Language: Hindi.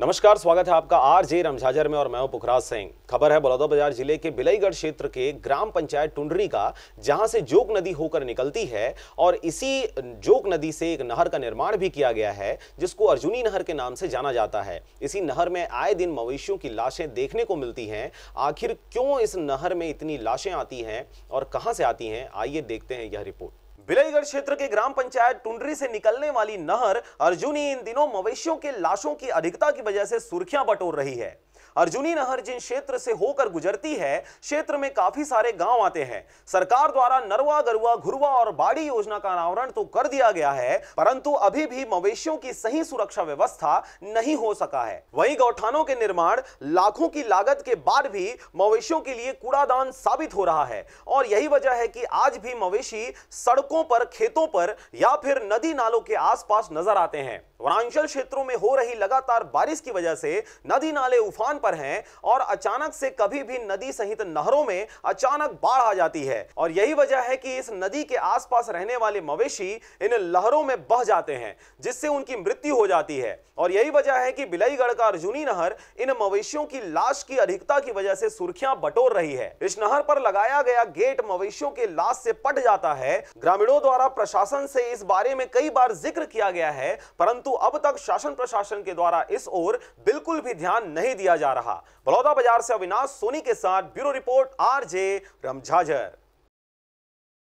नमस्कार, स्वागत है आपका आरजे रमझाझर में और मैं हूं पुखराज सिंह। खबर है बलौदाबाजार जिले के बिलाईगढ़ क्षेत्र के ग्राम पंचायत टुंडरी का, जहां से जोग नदी होकर निकलती है और इसी जोग नदी से एक नहर का निर्माण भी किया गया है जिसको अर्जुनी नहर के नाम से जाना जाता है। इसी नहर में आए दिन मवेशियों की लाशें देखने को मिलती हैं। आखिर क्यों इस नहर में इतनी लाशें आती हैं और कहां से आती हैं, आइए देखते हैं यह रिपोर्ट। बिलाईगढ़ क्षेत्र के ग्राम पंचायत टुंडरी से निकलने वाली नहर अर्जुनी इन दिनों मवेशियों के लाशों की अधिकता की वजह से सुर्खियां बटोर रही है। अर्जुनी नहर जिन क्षेत्र से होकर गुजरती है, क्षेत्र में काफी सारे गांव आते हैं। सरकार द्वारा नरवा, गरुआ, घुरवा और बाड़ी योजना का अनावरण तो कर दिया गया है, परंतु अभी भी मवेशियों की सही सुरक्षा व्यवस्था नहीं हो सका है। वहीं गौठानों के निर्माण लाखों की लागत के बाद भी मवेशियों के लिए कूड़ादान साबित हो रहा है और यही वजह है कि आज भी मवेशी सड़कों पर, खेतों पर या फिर नदी नालों के आसपास नजर आते हैं। वनांचल क्षेत्रों में हो रही लगातार बारिश की वजह से नदी नाले उफान पर हैं और अचानक से कभी भी नदी सहित नहरों में अचानक बाढ़ आ जाती है और यही वजह है कि इस नदी के आसपास रहने वाले मवेशी इन लहरों में बह जाते हैं, जिससे उनकी मृत्यु हो जाती है। और यही वजह है कि बिलाईगढ़ का अर्जुनी नहर इन मवेशियों की लाश की अधिकता की वजह से सुर्खियां बटोर रही है। इस नहर पर लगाया गया गेट मवेशियों के लाश से पट जाता है। ग्रामीणों द्वारा प्रशासन से इस बारे में कई बार जिक्र किया गया है, परंतु अब तक शासन प्रशासन के द्वारा इस ओर बिल्कुल भी ध्यान नहीं दिया जा रहा। बलौदाबाजार से अविनाश सोनी के साथ ब्यूरो रिपोर्ट, आरजे रमझाझर।